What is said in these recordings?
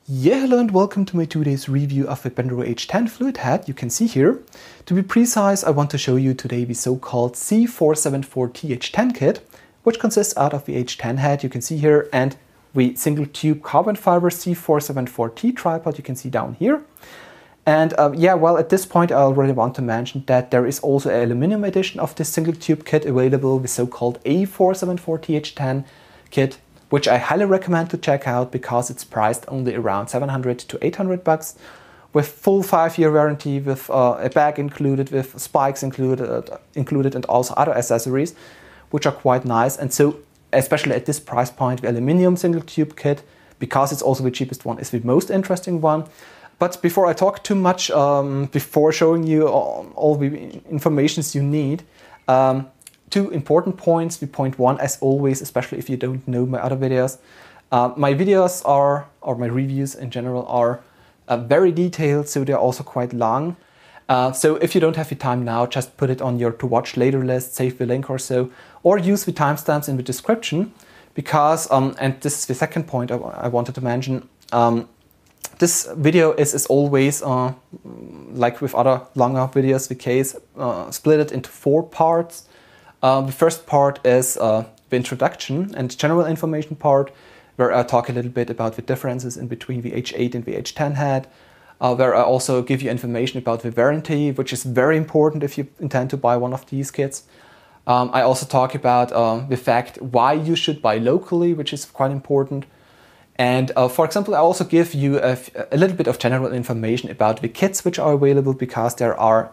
Yeah, hello and welcome to my today's review of the Benro H10 fluid head you can see here. To be precise, I want to show you today the so-called C474TH10 kit, which consists out of the H10 head you can see here and the single tube carbon fiber C474T tripod you can see down here. And at this point I already want to mention that there is also an aluminum edition of this single tube kit available, the so-called A474TH10 kit, which I highly recommend to check out because it's priced only around 700 to 800 bucks with full 5-year warranty, with a bag included, with spikes included and also other accessories, which are quite nice. And so, especially at this price point, the aluminum single tube kit, because it's also the cheapest one, is the most interesting one. But before I talk too much, before showing you all the informations you need, two important points. The point one, as always, especially if you don't know my other videos, my videos are, or my reviews in general, are very detailed, so they're also quite long. So if you don't have the time now, just put it on your to watch later list, save the link or so, or use the timestamps in the description, because, and this is the second point I wanted to mention, this video is as always, like with other longer videos, the case, split it into 4 parts. The first part is the introduction and general information part, where I talk a little bit about the differences in between the H8 and the H10 head, where I also give you information about the warranty, which is very important if you intend to buy one of these kits. I also talk about the fact why you should buy locally, which is quite important. And for example, I also give you a little bit of general information about the kits which are available, because there are,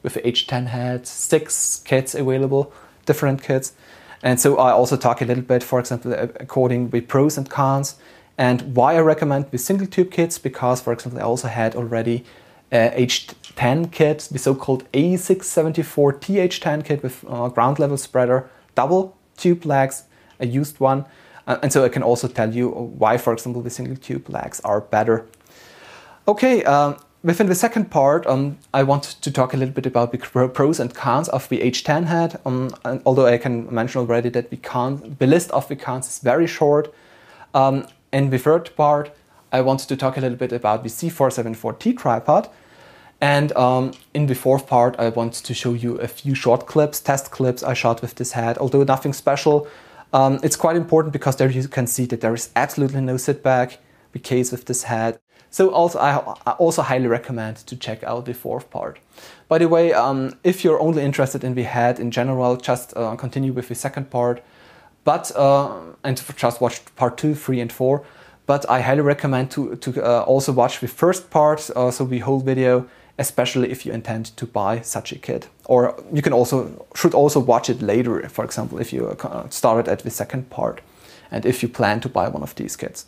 with the H10 head, 6 kits available, different kits. And so I also talk a little bit, for example, according the pros and cons, and why I recommend the single tube kits, because, for example, I also had already a H10 kit, the so-called A674TH10 kit with ground level spreader, double tube legs, a used one. And so I can also tell you why, for example, the single tube legs are better. Okay, within the second part, I want to talk a little bit about the pros and cons of the H10 head, and although I can mention already that the list of the cons is very short. In the third part, I want to talk a little bit about the C474T tripod. And in the fourth part, I want to show you a few short clips, test clips I shot with this head, although nothing special. It's quite important because there you can see that there is absolutely no sit back, the case with this head. So also, I also highly recommend to check out the fourth part. By the way, if you're only interested in the head in general, just continue with the second part, but and just watch part 2, 3, and 4. But I highly recommend to also watch the first part, so the whole video, especially if you intend to buy such a kit. Or you should also watch it later, for example, if you started at the second part, and if you plan to buy one of these kits.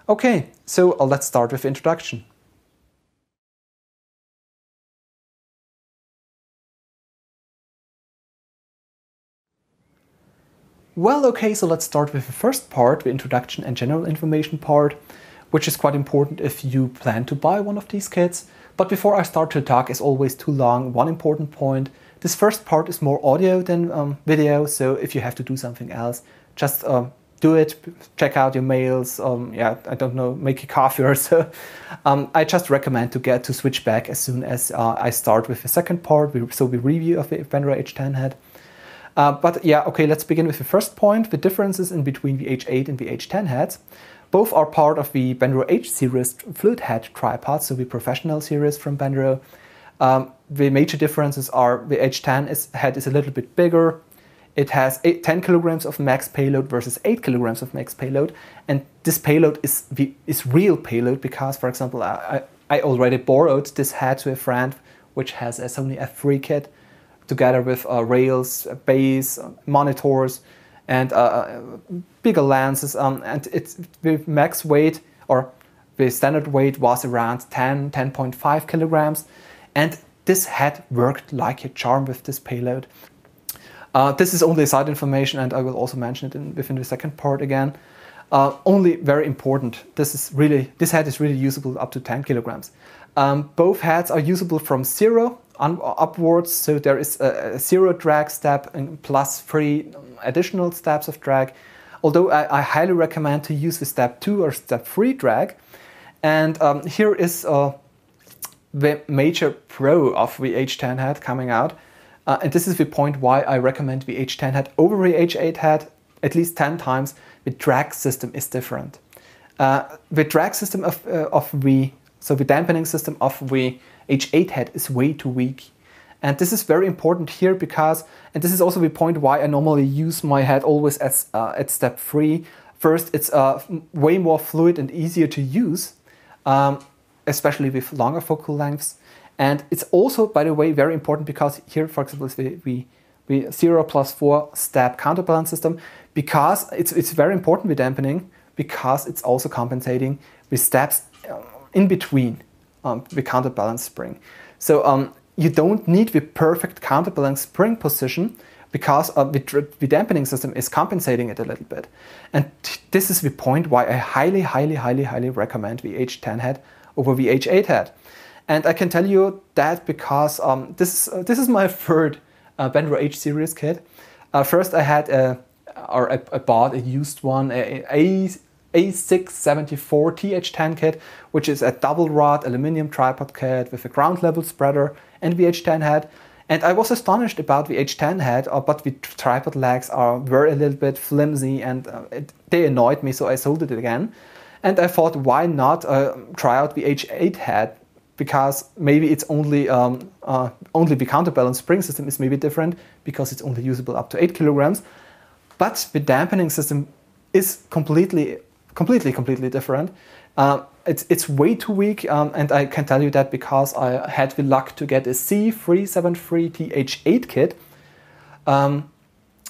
Okay, so let's start with the introduction. Well, okay, so let's start with the first part, the introduction and general information part, which is quite important if you plan to buy one of these kits. But before I start to talk, as always too long, one important point. This first part is more audio than video, so if you have to do something else, just do it, check out your mails, I don't know, make a coffee or so. I just recommend to switch back as soon as I start with the second part, so the review of the Benro H10 head. But yeah, okay, let's begin with the first point, the differences in between the H8 and the H10 heads. Both are part of the Benro H series fluid head tripod, so the professional series from Benro. The major differences are the H10 head is a little bit bigger. It has 10 kilograms of max payload versus 8 kilograms of max payload. And this payload is real payload because, for example, I already borrowed this head to a friend which has a Sony F3 kit together with rails, base, monitors, and bigger lenses. And the max weight, or the standard weight, was around 10.5 kilograms. And this head worked like a charm with this payload. This is only side information, and I will also mention it within the second part again. Only very important, this head is really usable up to 10 kilograms. Both heads are usable from 0 upwards, so there is a 0 drag step and plus 3 additional steps of drag. Although I highly recommend to use the step 2 or step 3 drag. And here is the major pro of the H10 head coming out. And this is the point why I recommend the H10 head over the H8 head at least 10 times. The drag system is different. The drag system the dampening system of the H8 head is way too weak. And this is very important here because, and this is also the point why I normally use my head always at step 3. First, it's way more fluid and easier to use, especially with longer focal lengths. And it's also, by the way, very important because here, for example, is the 0+4 step counterbalance system, because it's very important with dampening, because it's also compensating with steps in between the counterbalance spring. So you don't need the perfect counterbalance spring position because the dampening system is compensating it a little bit. And this is the point why I highly recommend the H10 head over the H8 head. And I can tell you that because this is my third Benro H series kit. First I had I bought a used one, a A674TH10 kit, which is a double rod aluminium tripod kit with a ground level spreader and the H10 head. And I was astonished about the H10 head, but the tripod legs were a little bit flimsy and they annoyed me, so I sold it again. And I thought, why not try out the H8 head? Because maybe it's only the counterbalance spring system is maybe different because it's only usable up to 8 kilograms. But the dampening system is completely different. It's way too weak, and I can tell you that because I had the luck to get a C474TH10 kit,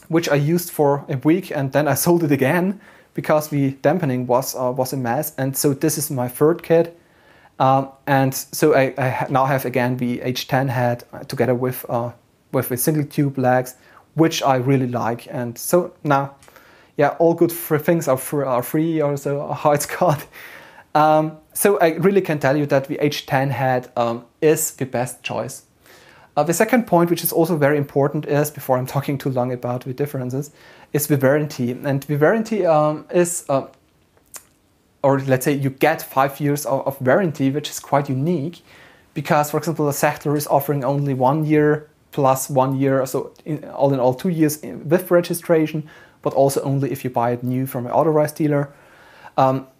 which I used for a week, and then I sold it again because the dampening was a mess. And so this is my third kit, and so I now have again the H10 head together with the single tube legs, which I really like. And so now, yeah, all good things are free, or so how it's called. So I really can tell you that the H10 head is the best choice. The second point, which is also very important, is, before I'm talking too long about the differences, is the warranty. And the warranty is, or let's say you get 5 years of warranty, which is quite unique, because, for example, Sachtler is offering only 1 year plus 1 year, so all in all 2 years with registration, but also only if you buy it new from an authorized dealer.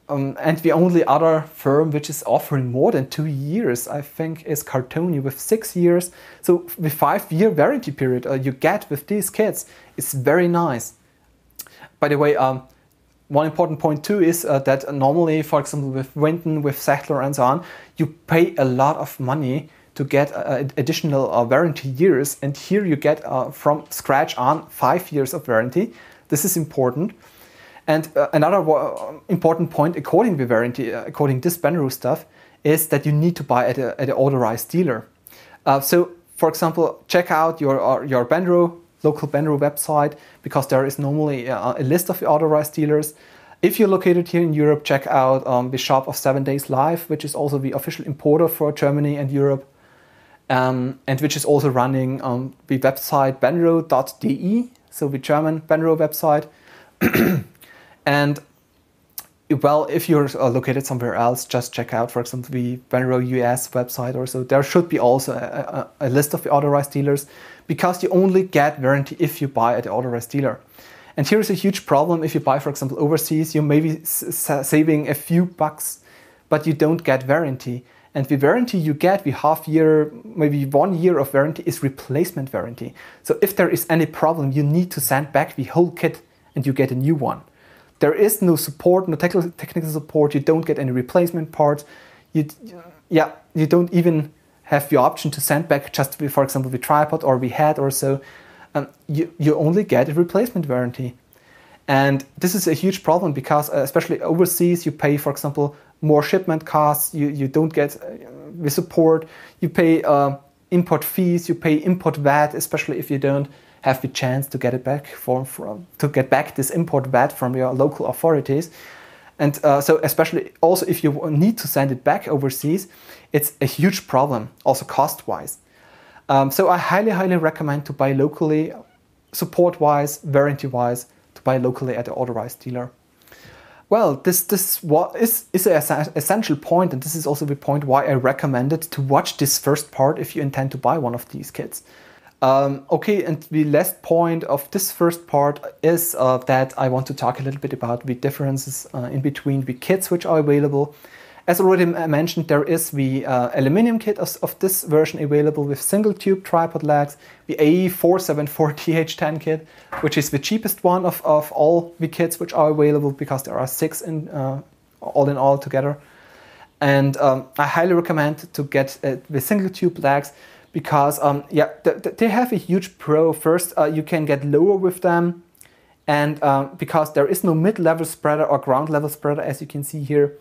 And the only other firm which is offering more than 2 years, I think, is Cartoni with 6 years. So the 5-year warranty period you get with these kits is very nice. By the way, one important point too is that normally, for example, with Winton, with Sachtler and so on, you pay a lot of money to get additional warranty years. And here you get from scratch on 5 years of warranty. This is important. And another important point, according to warranty, according to this Benro stuff, is that you need to buy at an authorized dealer. So, for example, check out your Benro, local Benro website, because there is normally a list of the authorized dealers. If you're located here in Europe, check out the shop of 7 Days Live, which is also the official importer for Germany and Europe, and which is also running the website benro.de, so the German Benro website. And well, if you're located somewhere else, just check out, for example, the Benro US website or so. There should be also a list of the authorized dealers, because you only get warranty if you buy at the authorized dealer. And here is a huge problem. If you buy, for example, overseas, you may be saving a few bucks, but you don't get warranty. And the warranty you get, the half year, maybe 1 year of warranty, is replacement warranty. So if there is any problem, you need to send back the whole kit and you get a new one. There is no support, no technical support. You don't get any replacement parts. You don't even have the option to send back just, for example, the tripod or the head or so. You only get a replacement warranty. And this is a huge problem because, especially overseas, you pay, for example, more shipment costs. You don't get the support. You pay import fees. You pay import VAT, especially if you don't have the chance to get it back to get back this import VAT from your local authorities. And so especially also if you need to send it back overseas, it's a huge problem, also cost-wise. So I highly recommend to buy locally, support-wise, warranty-wise, to buy locally at an authorized dealer. Well, this is an essential point, and this is also the point why I recommended to watch this first part if you intend to buy one of these kits. Okay, and the last point of this first part is that I want to talk a little bit about the differences in between the kits which are available. As already mentioned, there is the aluminum kit of this version available with single tube tripod legs, the A474TH10 kit, which is the cheapest one of all the kits which are available because there are 6 in all together. And I highly recommend to get the single tube legs because they have a huge pro. First, you can get lower with them, and because there is no mid-level spreader or ground level spreader, as you can see here.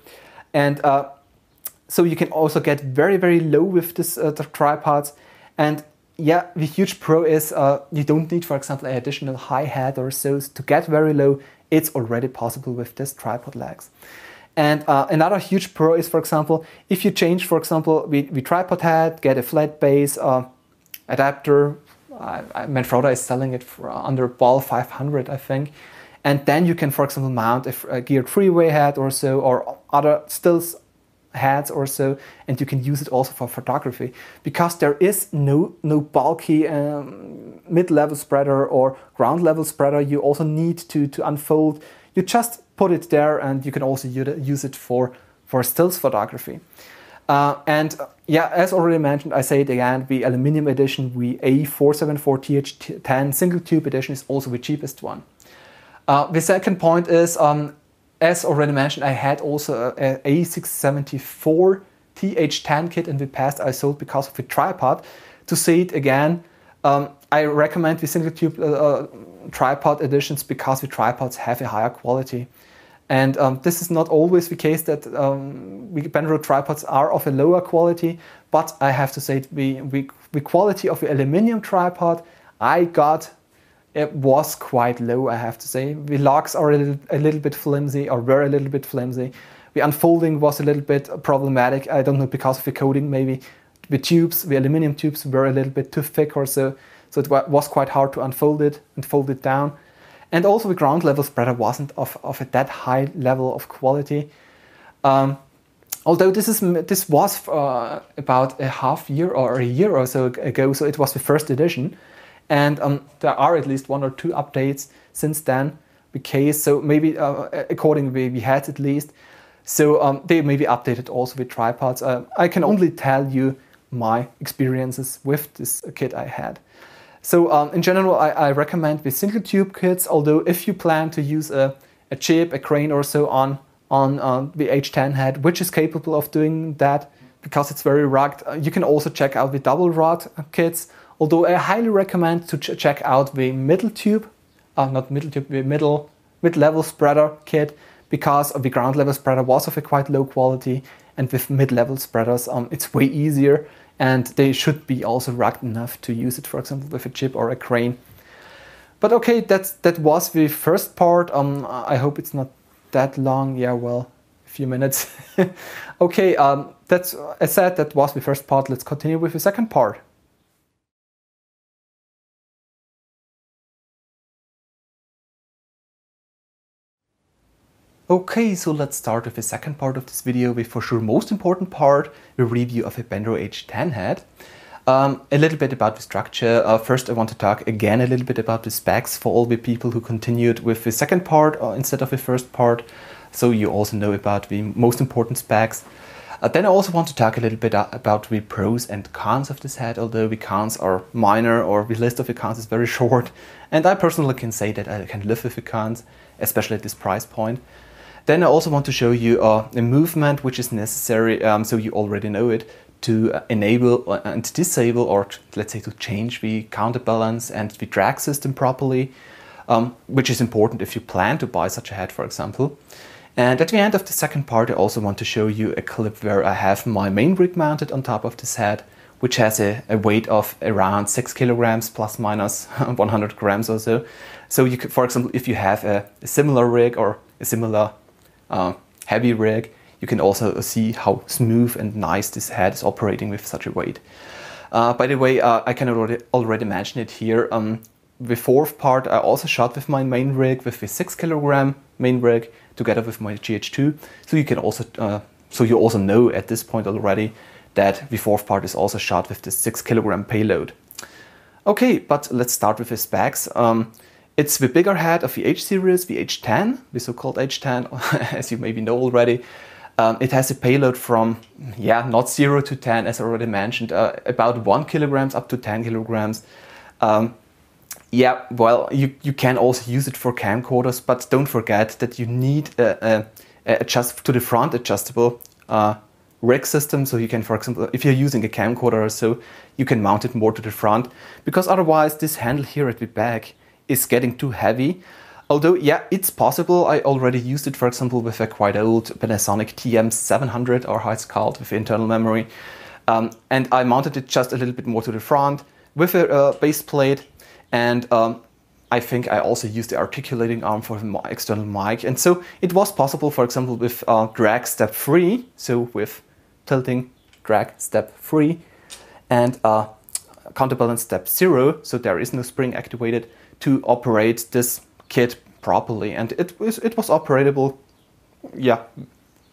And so you can also get very, very low with this the tripods. And yeah, the huge pro is you don't need, for example, an additional hi-hat or so to get very low. It's already possible with this tripod legs. And another huge pro is, for example, if you change, for example, the tripod head, get a flat base adapter. Manfrotto is selling it for under ball 500, I think. And then you can, for example, mount a geared freeway head or so, or other stills heads or so, and you can use it also for photography. Because there is no bulky mid-level spreader or ground level spreader you also need to unfold. You just put it there, and you can also use it for stills photography. And yeah, as already mentioned, I say it again, the aluminum edition, the A474TH10 single tube edition is also the cheapest one. The second point is, as already mentioned, I had also a A674TH10 kit in the past I sold because of the tripod. To say it again, I recommend the single tube tripod editions because the tripods have a higher quality. And this is not always the case that Benro tripods are of a lower quality, but I have to say the quality of the aluminum tripod I got, it was quite low, I have to say. The locks are a little bit flimsy, or were a little bit flimsy. The unfolding was a little bit problematic. I don't know, because of the coating maybe. The tubes, the aluminum tubes, were a little bit too thick or so. So it was quite hard to unfold it and fold it down. And also the ground level spreader wasn't of a that high level of quality. Although this was about a half year or a year or so ago, so it was the first edition. And there are at least 1 or 2 updates since then, the case, so maybe accordingly we had at least. So they maybe updated also with tripods. I can only tell you my experiences with this kit I had. So in general, I recommend the single tube kits, although if you plan to use a chip, a crane or so on the H10 head, which is capable of doing that because it's very rugged, you can also check out the double rod kits. Although I highly recommend to check out the mid-level spreader kit, because the ground level spreader was of a quite low quality, and with mid-level spreaders it's way easier, and they should be also rugged enough to use it, for example, with a chip or a crane. But okay, that was the first part. I hope it's not that long. Yeah, well, a few minutes. Okay, that's, as said, that was the first part. Let's continue with the second part. Okay, so let's start with the second part of this video, the for sure most important part, the review of a Benro H10 head. A little bit about the structure. First I want to talk again a little bit about the specs for all the people who continued with the second part instead of the first part, so you also know about the most important specs. Then I also want to talk a little bit about the pros and cons of this head, although the cons are minor, or the list of the cons is very short, and I personally can say that I can live with the cons, especially at this price point. Then I also want to show you a movement which is necessary, so you already know it, to enable and disable, or let's say to change the counterbalance and the drag system properly, which is important if you plan to buy such a head, for example. And at the end of the second part I also want to show you a clip where I have my main rig mounted on top of this head, which has a weight of around 6 kilograms plus minus 100 grams or so. So you could, for example, if you have a similar rig or a similar heavy rig, you can also see how smooth and nice this head is operating with such a weight. By the way, I can already mention it here. The fourth part I also shot with my main rig with the 6 kilogram main rig together with my GH2. So you can also, so you also know at this point already that the fourth part is also shot with this 6 kilogram payload. Okay, but let's start with the specs. It's the bigger head of the H series, the H10, the so-called H10, as you maybe know already. It has a payload from, not 0 to 10, as I already mentioned, about 1 kilograms up to 10 kilograms. Well, you can also use it for camcorders, but don't forget that you need a to the front adjustable rig system. So you can, for example, if you're using a camcorder or so, you can mount it more to the front, because otherwise this handle here at the back is getting too heavy. Although, it's possible. I already used it, for example, with a quite old Panasonic TM700, or how it's called, with internal memory. And I mounted it just a little bit more to the front with a base plate. And I think I also used the articulating arm for the external mic. And so it was possible, for example, with drag step 3, so with tilting, drag step 3, and counterbalance step 0, so there is no spring activated, to operate this kit properly. And it was operatable. The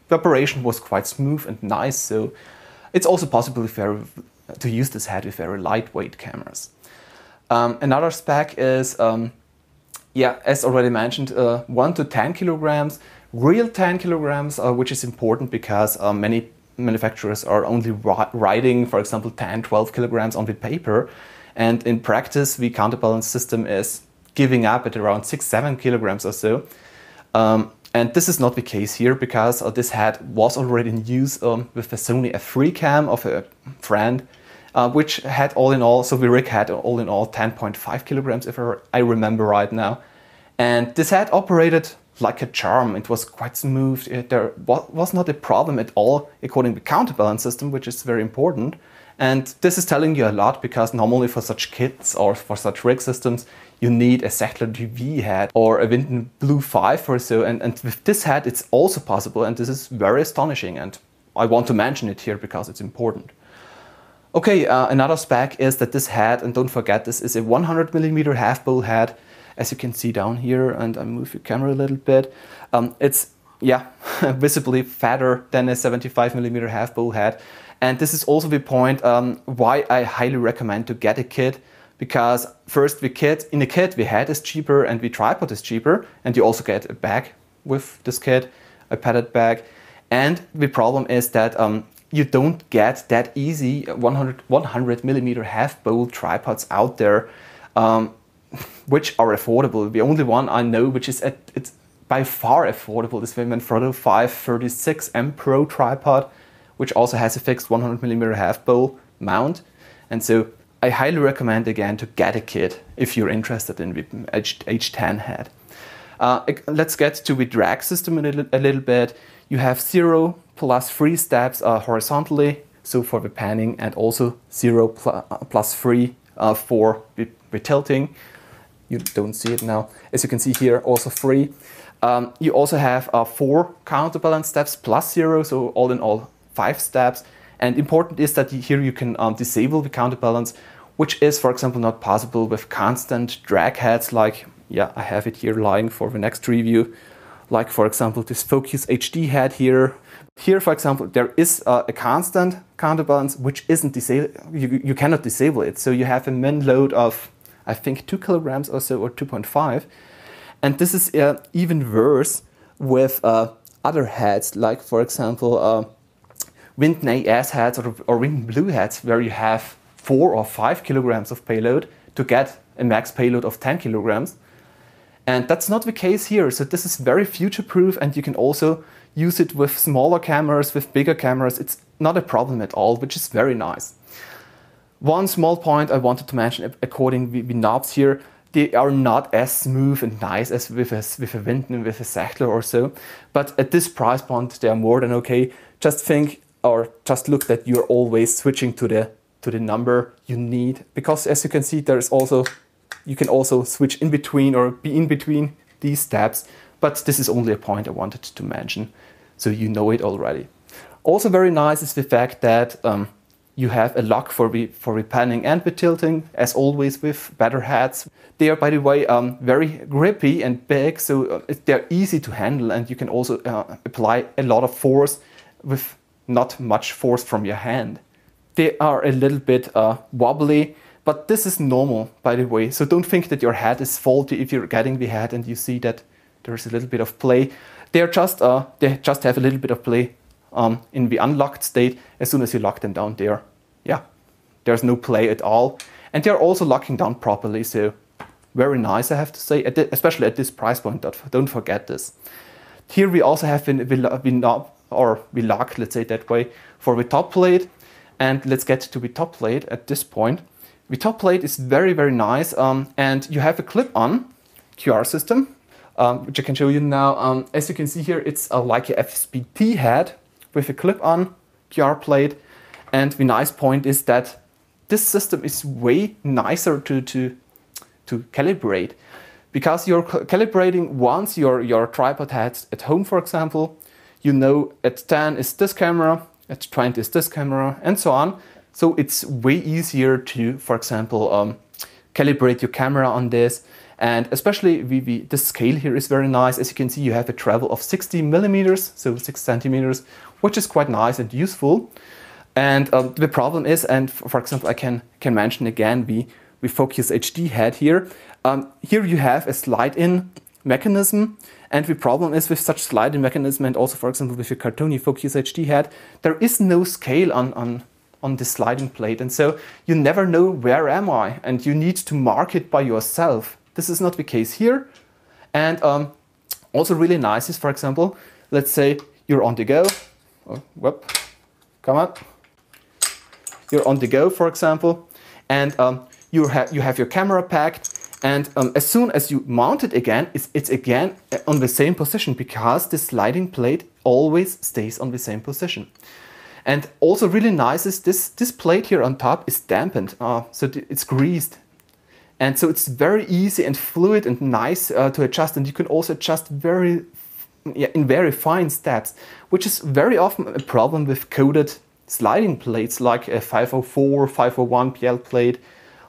operation was quite smooth and nice, so it's also possible to use this head with very lightweight cameras. Another spec is, as already mentioned, 1 to 10 kilograms, real 10 kilograms, which is important because many manufacturers are only writing, for example, 10, 12 kilograms on the paper. And in practice, the counterbalance system is giving up at around 6, 7 kilograms or so. And this is not the case here, because this head was already in use with the Sony F3 cam of a friend, which had all in all, so the rig had all in all 10.5 kilograms, if I remember right now. And this head operated like a charm. It was quite smooth. There was not a problem at all according to the counterbalance system, which is very important. And this is telling you a lot, because normally for such kits or for such rig systems, you need a Sachtler DV head or a Winton Blue 5 or so. And with this head, it's also possible. And this is very astonishing. And I want to mention it here because it's important. Okay, another spec is that this head, and don't forget, this is a 100mm half bowl head, as you can see down here. And I move the camera a little bit. It's visibly fatter than a 75mm half bowl head. And this is also the point why I highly recommend to get a kit, because first, in the kit the head is cheaper and the tripod is cheaper, and you also get a bag with this kit, a padded bag. And the problem is that you don't get that easy 100mm half bowl tripods out there, which are affordable. The only one I know which is it's by far affordable is the Benro 536M Pro tripod, which also has a fixed 100mm half bowl mount. And so I highly recommend again to get a kit if you're interested in the H10 head. Let's get to the drag system a little bit. You have 0 plus 3 steps horizontally, so for the panning, and also 0 plus 3 for the tilting. You don't see it now. As you can see here, also 3. You also have 4 counterbalance steps plus 0, so all in all 5 steps. And important is that here you can disable the counterbalance, which is, for example, not possible with constant drag heads like, I have it here lying for the next review, like, for example, this Focus HD head here. Here, for example, there is a constant counterbalance, which isn't disabled. You cannot disable it. So you have a min load of, I think, 2 kilograms or so, or 2.5. And this is even worse with other heads, like, for example, Winton AS heads or Winton Blue heads, where you have 4 or 5 kilograms of payload to get a max payload of 10 kilograms. And that's not the case here. So this is very future-proof, and you can also use it with smaller cameras, with bigger cameras. It's not a problem at all, which is very nice. One small point I wanted to mention, according to the knobs here, they are not as smooth and nice as with a Winton, with a Sachtler or so. But at this price point, they are more than okay. Just think, or just look that you're always switching to the number you need, because as you can see, you can also switch in between or be in between these steps. But this is only a point I wanted to mention, so you know it already. Also very nice is the fact that you have a lock for panning and tilting, as always with better heads. They are, by the way, very grippy and big, so they're easy to handle, and you can also apply a lot of force with not much force from your hand. They are a little bit wobbly, but this is normal, by the way. So don't think that your head is faulty if you're getting the head and you see that there's a little bit of play. They just have a little bit of play in the unlocked state. As soon as you lock them down there, yeah, there's no play at all. And they're also locking down properly, so very nice, I have to say, especially at this price point. Don't forget this. Here we also have the lock, let's say that way, for the top plate. And let's get to the top plate at this point. The top plate is very, very nice, and you have a clip-on QR system, which I can show you now. As you can see here, it's like a FSP head with a clip-on QR plate. And the nice point is that this system is way nicer to calibrate, because you're calibrating once your tripod head at home, for example. You know at 10 is this camera, at 20 is this camera, and so on. So it's way easier to, for example, calibrate your camera on this. And especially the scale here is very nice. As you can see, you have a travel of 60 millimeters, so 6 centimeters, which is quite nice and useful. And the problem is, and for example, I can mention again the Focus HD head here. Here you have a slide-in mechanism, and the problem is with such slide-in mechanism, and also, for example, with your cartoony Focus HD head, there is no scale on the sliding plate, and so you never know where am I, and you need to mark it by yourself. This is not the case here. And also really nice is, for example, let's say you're on the go. Oh, whoop, come on. You're on the go, for example, and you have your camera packed, and as soon as you mount it again, it's again on the same position, because the sliding plate always stays on the same position. And also really nice is this plate here on top is dampened, so it's greased. And so it's very easy and fluid and nice to adjust, and you can also adjust in very fine steps, which is very often a problem with coated sliding plates like a 504, 501 PL plate.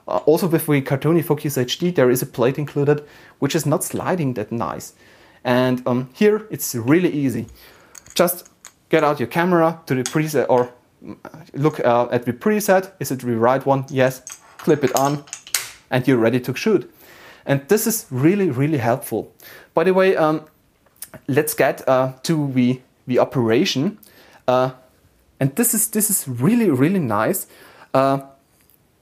Also with the cartoony Focus HD, there is a plate included which is not sliding that nice. And here it's really easy. Just get out your camera to the preset, or look at the preset. Is it the right one? Yes. Clip it on, and you're ready to shoot. And this is really, really helpful. By the way, let's get to the operation. And this is really, really nice.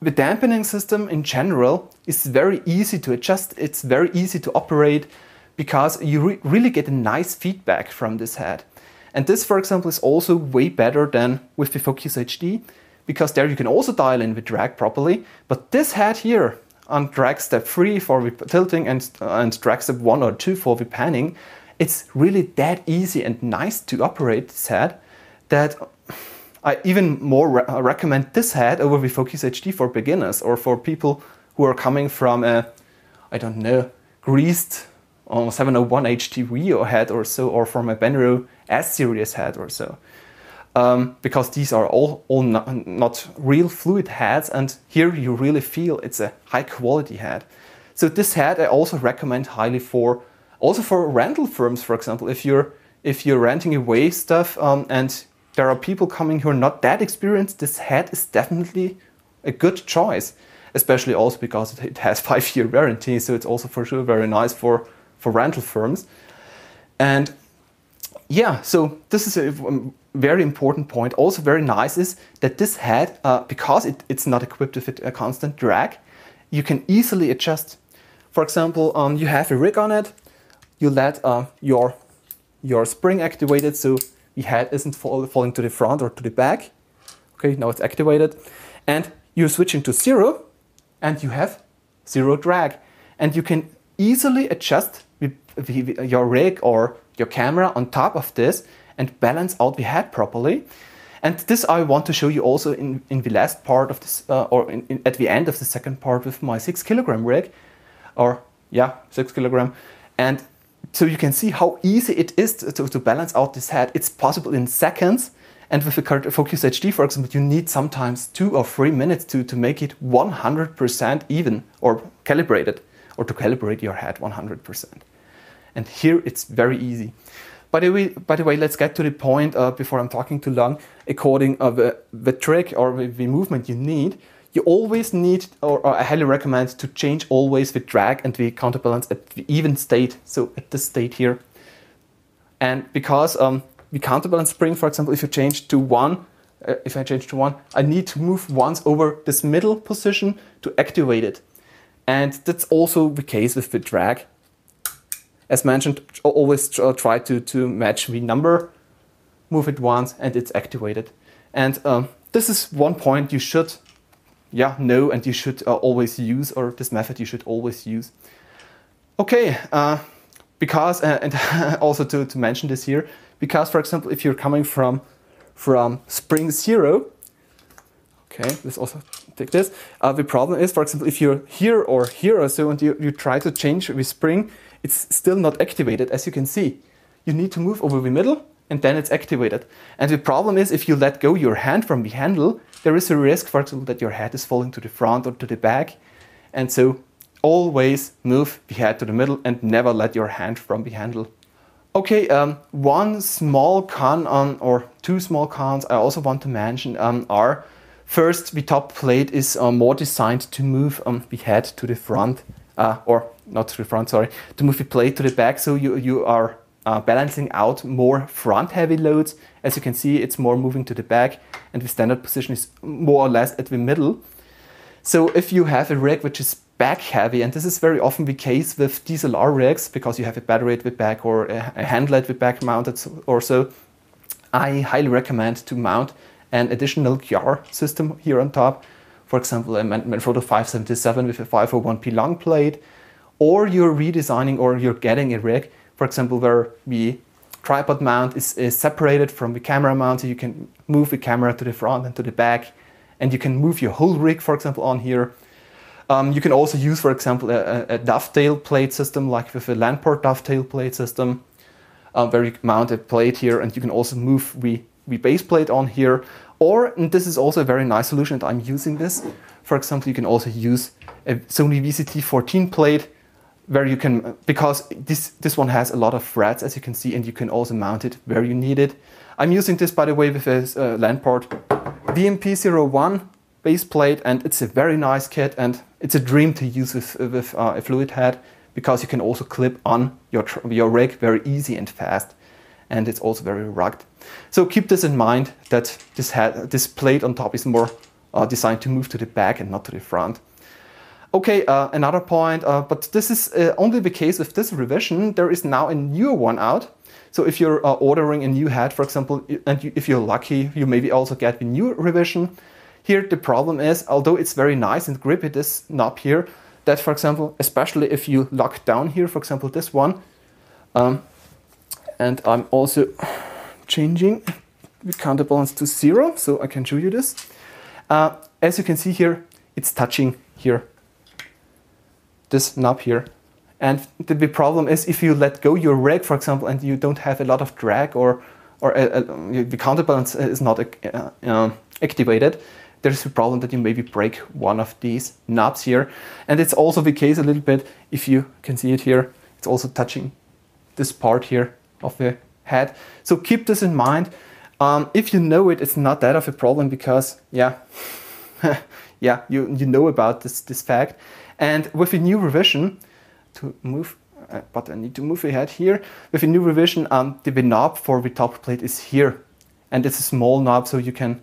The dampening system in general is very easy to adjust. It's very easy to operate, because you really get a nice feedback from this head. And this, for example, is also way better than with the Focus HD, because there you can also dial in the drag properly. But this head here, on drag step 3 for the tilting and drag step 1 or 2 for the panning, it's really that easy and nice to operate this head, that I even more recommend this head over the Focus HD for beginners, or for people who are coming from a, I don't know, greased 701 HTV head or so, or from a Benro S series head or so. Because these are all not real fluid heads, and here you really feel it's a high quality head. So this head I also recommend highly for rental firms, for example. If you're renting away stuff and there are people coming who are not that experienced, this head is definitely a good choice, especially also because it has 5-year warranty, so it's also for sure very nice for rental firms. And yeah, so this is a very important point. Also very nice is that this head, because it's not equipped with a constant drag, you can easily adjust. For example, you have a rig on it, you let your spring activated, so the head isn't falling to the front or to the back. Okay, now it's activated. And you're switching to 0, and you have 0 drag. And you can easily adjust your rig or your camera on top of this and balance out the head properly. And this I want to show you also in the last part of this, at the end of the second part with my 6 kilogram rig, or yeah, 6 kilogram. And so you can see how easy it is to balance out this head. It's possible in seconds, And with the Focus HD, for example, you need sometimes 2 or 3 minutes to make it 100% even or calibrated, or to calibrate your head 100%. And here it's very easy. By the way, let's get to the point before I'm talking too long. According to the trick or the movement you need, you always need, or I highly recommend to change always the drag and the counterbalance at the even state, so at this state here. And because the counterbalance spring, for example, if you change to 1, if I change to 1, I need to move once over this middle position to activate it. And that's also the case with the drag. As mentioned, always try to match the number, move it once, and it's activated. And this is one point you should know, and you should always use, or this method you should always use. Okay, because, and also to mention this here, because, for example, if you're coming from spring 0, okay, let's also take this. The problem is, for example, if you're here or here or so, and you try to change the spring, it's still not activated, as you can see. You need to move over the middle, and then it's activated. And the problem is, if you let go your hand from the handle, there is a risk, for example, that your head is falling to the front or to the back. And so always move the head to the middle and never let your hand from the handle. Okay, one small con or 2 small cons I also want to mention are, first, the top plate is more designed to move the head to the front, or not to the front, sorry, to move the plate to the back, so you are balancing out more front heavy loads. As you can see, it's more moving to the back, and the standard position is more or less at the middle. So if you have a rig which is back heavy, and this is very often the case with DSLR rigs, because you have a battery at the back or a handle at the back mounted or so, I highly recommend to mount an additional QR system here on top. For example, a Benro 577 with a 501P long plate, or you're redesigning, or you're getting a rig, for example, where the tripod mount is separated from the camera mount, so you can move the camera to the front and to the back, and you can move your whole rig, for example, on here. You can also use, for example, a dovetail plate system, like with a land port dovetail plate system, where you mount a plate here, and you can also move the base plate on here. Or, and this is also a very nice solution, and I'm using this, for example, you can also use a Sony VCT14 plate, where you can, because this one has a lot of threads, as you can see, and you can also mount it where you need it. I'm using this, by the way, with a land port VMP01 base plate, and it's a very nice kit, and it's a dream to use with a fluid head, because you can also clip on your rig very easy and fast, and it's also very rugged. So keep this in mind, that this plate on top is more designed to move to the back and not to the front. Okay, another point, but this is only the case with this revision. There is now a newer one out. So if you're ordering a new head, for example, and if you're lucky, you maybe also get the new revision. Here the problem is, although it's very nice and grippy, this knob here, that, for example, especially if you lock down here, for example, this one, and I'm also changing the counterbalance to 0, so I can show you this. As you can see here, it's touching here, this knob here. And the problem is, if you let go your rig, for example, and you don't have a lot of drag, or the counterbalance is not activated, there's a problem that you maybe break one of these knobs here. And it's also the case a little bit, if you can see it here, it's also touching this part here of the head. So keep this in mind. If you know it, it's not that of a problem, because yeah, yeah, you know about this fact. And with a new revision, to move, but I need to move the head here. With a new revision, the knob for the top plate is here, and it's a small knob, so you can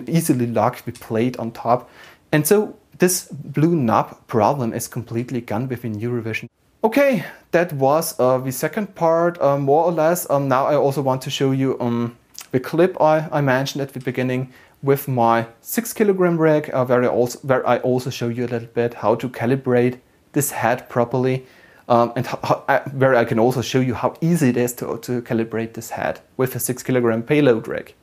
easily lock the plate on top. And so this blue knob problem is completely gone with a new revision. Okay, that was the second part, more or less. Now I also want to show you the clip I mentioned at the beginning with my 6 kilogram rig, where I also show you a little bit how to calibrate this head properly, and where I can also show you how easy it is to calibrate this head with a 6 kilogram payload rig.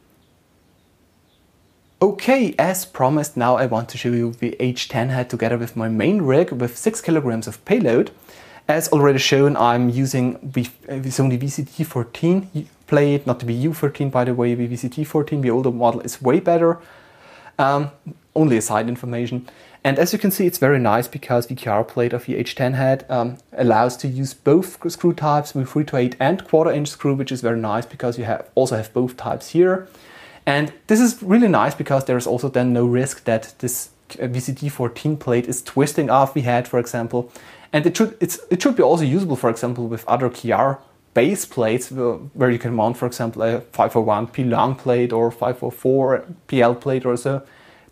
Okay, as promised, now I want to show you the H10 head together with my main rig with 6 kilograms of payload. As already shown, I'm using Sony VCT14 plate, not the VU13 by the way, the VCT14, the older model is way better. Only a side information. And as you can see, it's very nice because the QR plate of the H10 head allows to use both screw types with 3/8 and 1/4 inch screw, which is very nice because you also have both types here. And this is really nice because there is also then no risk that this VCT14 plate is twisting off the head, for example. And it should be also usable, for example, with other QR base plates where you can mount, for example, a 501 P long plate or 504 PL plate or so,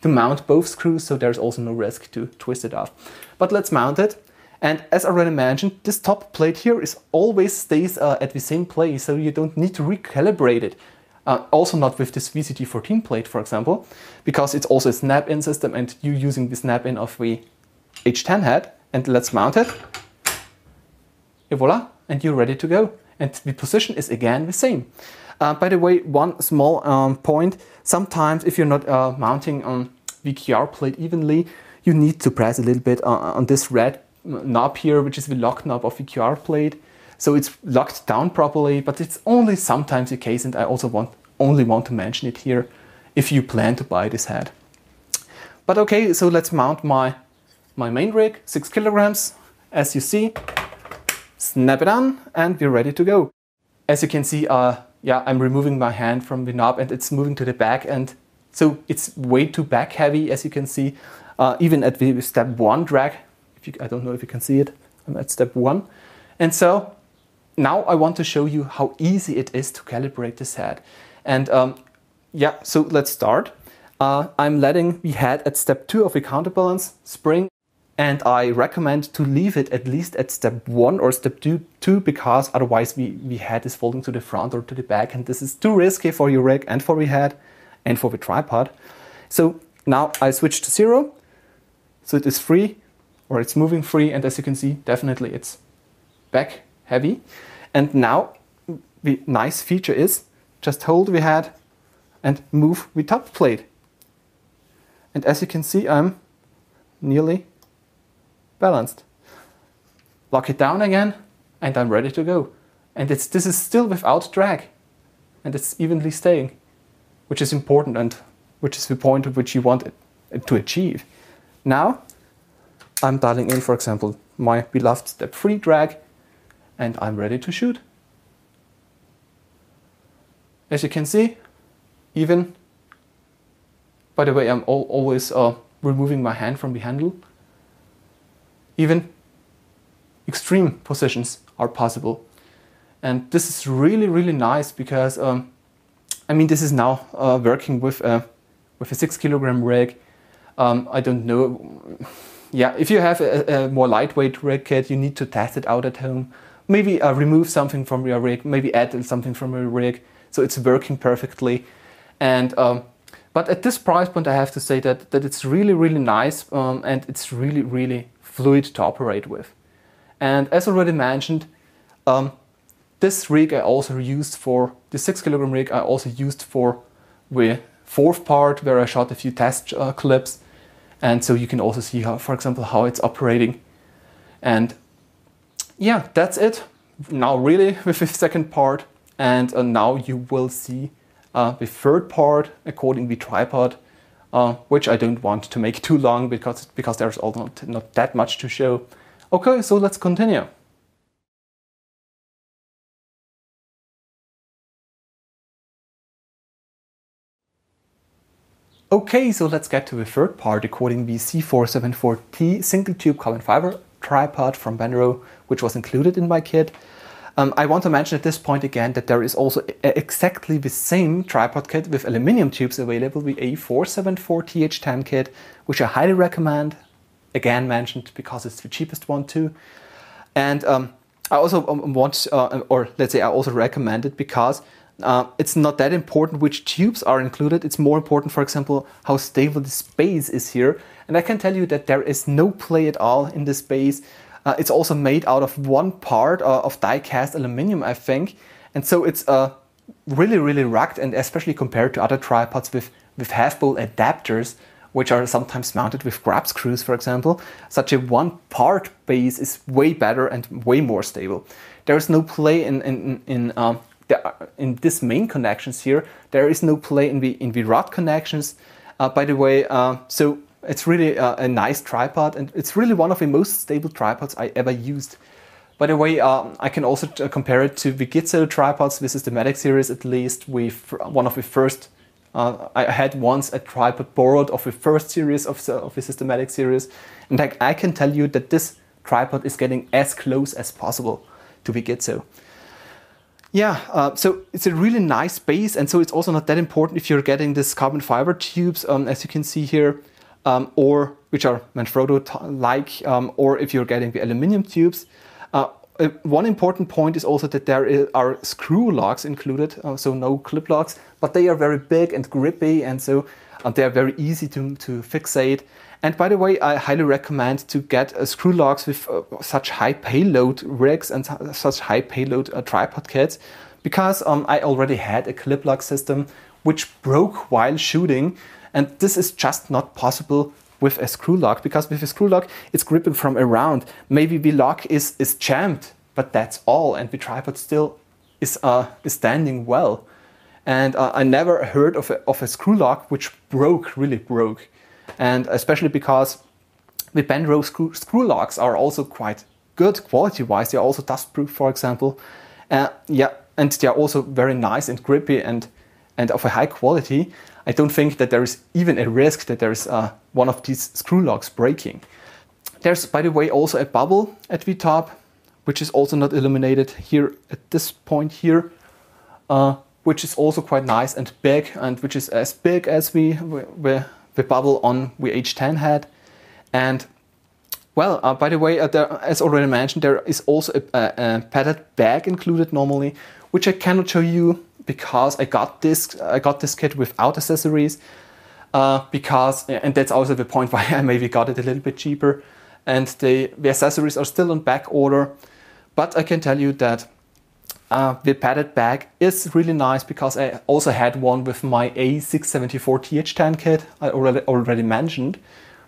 to mount both screws, so there's also no risk to twist it off. But let's mount it. And as already mentioned, this top plate here always stays at the same place, so you don't need to recalibrate it. Also not with this VCT14 plate, for example, because it's also a snap-in system and you're using the snap-in of the H10 head. And let's mount it. Et voila, and you're ready to go. And the position is again the same. By the way, one small point, sometimes if you're not mounting the QR plate evenly, you need to press a little bit on this red knob here, which is the lock knob of the QR plate. So it's locked down properly, but it's only sometimes the case, and I also only want to mention it here if you plan to buy this head. But okay, so let's mount my main rig, 6 kilograms, as you see. Snap it on and we're ready to go. As you can see, yeah, I'm removing my hand from the knob and it's moving to the back, and so it's way too back heavy, as you can see. Even at the step 1 drag, I don't know if you can see it, I'm at step 1. And so now I want to show you how easy it is to calibrate this head. And yeah, so let's start. I'm letting the head at step 2 of the counterbalance spring. And I recommend to leave it at least at step 1 or step 2 because otherwise the head is folding to the front or to the back, and this is too risky for your rig and for the head and for the tripod. So now I switch to 0, so it is free, or it's moving free, and as you can see, definitely it's back heavy. And now the nice feature is just hold the head and move the top plate. And as you can see, I'm nearly balanced. Lock it down again and I'm ready to go. And this is still without drag and it's evenly staying, which is important and which is the point of which you want it to achieve. Now I'm dialing in, for example, my beloved step 3 drag and I'm ready to shoot. As you can see, even, by the way, I'm always removing my hand from the handle. Even extreme positions are possible. And this is really, really nice because, I mean, this is now working with a 6 kilogram rig. I don't know, yeah, if you have a more lightweight rig kit, you need to test it out at home. Maybe remove something from your rig, maybe add something from your rig, so it's working perfectly. And but at this price point, I have to say that it's really, really nice and it's really, really fluid to operate with. And as already mentioned, this rig I also used for, the 6 kilogram rig I also used for the 4th part where I shot a few test clips. And so you can also see how, for example, how it's operating. And yeah, that's it. Now really with the 2nd part. And now you will see the 3rd part according to the tripod, which I don't want to make too long because there's also not that much to show. Okay, so let's continue. Okay, so let's get to the 3rd part according to the C474T single tube carbon fiber tripod from Benro, which was included in my kit. I want to mention at this point again that there is also exactly the same tripod kit with aluminium tubes available, the A474TH10 kit, which I highly recommend, again mentioned because it's the cheapest one too. And I also want, or let's say I also recommend it because it's not that important which tubes are included. It's more important, for example, how stable the space is here. And I can tell you that there is no play at all in this space. It's also made out of one part of die-cast aluminum, I think. And so it's really, really rugged, and especially compared to other tripods with half-bowl adapters, which are sometimes mounted with grab screws, for example. Such a one-part base is way better and way more stable. There is no play in this main connections here. There is no play in the rod connections. By the way, so it's really a nice tripod, and it's really one of the most stable tripods I ever used. By the way, I can also compare it to the Gitzo tripods. This is the Medic series, at least, with one of the first. I had once a tripod borrowed of the first series of the Systematic series, and I can tell you that this tripod is getting as close as possible to the Gitzo. Yeah, so it's a really nice base, and so it's also not that important if you're getting this carbon fiber tubes, as you can see here, or which are Manfrotto-like, or if you're getting the aluminum tubes. One important point is also that there are screw locks included, so no clip locks, but they are very big and grippy, and so they are very easy to fixate. And by the way, I highly recommend to get screw locks with such high payload rigs and such high payload tripod kits, because I already had a clip lock system which broke while shooting, and this is just not possible with a screw lock, because with a screw lock it's gripping from around. Maybe the lock is jammed, but that's all, and the tripod still is standing well. And I never heard of a screw lock which really broke. And especially because the Benro screw locks are also quite good quality-wise. They are also dust-proof, for example. Yeah, and they are also very nice and grippy and of a high quality. I don't think that there is even a risk that there is one of these screw locks breaking. There's, by the way, also a bubble at the top, which is also not illuminated here at this point here, which is also quite nice and big, and which is as big as the bubble on the H10 had. And well, by the way, as already mentioned, there is also a padded bag included normally, which I cannot show you because I got this kit without accessories. And that's also the point why I maybe got it a little bit cheaper. And the accessories are still on back order. But I can tell you that the padded bag is really nice, because I also had one with my C474TH10 kit I already mentioned,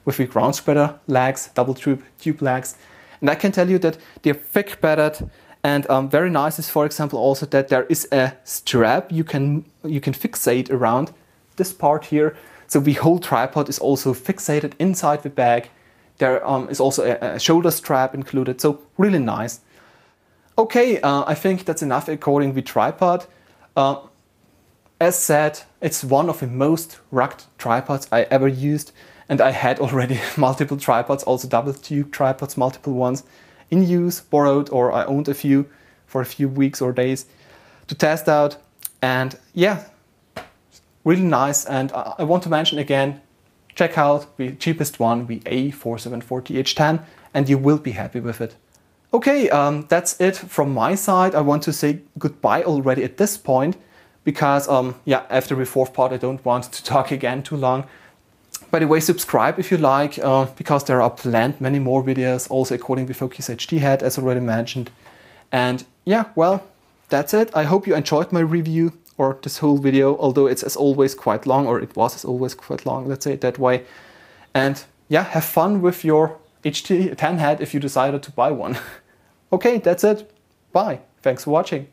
with the ground spreader legs, double tube legs. And I can tell you that they're thick padded, and very nice is, for example, also that there is a strap you can fixate around this part here. So the whole tripod is also fixated inside the bag. There is also a shoulder strap included, so really nice. Okay, I think that's enough according to the tripod. As said, it's one of the most rugged tripods I ever used, and I had already multiple tripods, also double tube tripods, multiple ones in use, borrowed, or I owned a few for a few weeks or days to test out. And yeah, really nice. And I want to mention again, check out the cheapest one, the A474TH10, and you will be happy with it. Okay, that's it from my side. I want to say goodbye already at this point, because yeah, after the fourth part I don't want to talk again too long. By the way, subscribe if you like, because there are planned many more videos, also according to the Focus HD head, as already mentioned. And yeah, well, that's it. I hope you enjoyed my review, or this whole video, although it's as always quite long, or it was as always quite long, let's say it that way. And yeah, have fun with your H10 head if you decided to buy one. Okay, that's it. Bye. Thanks for watching.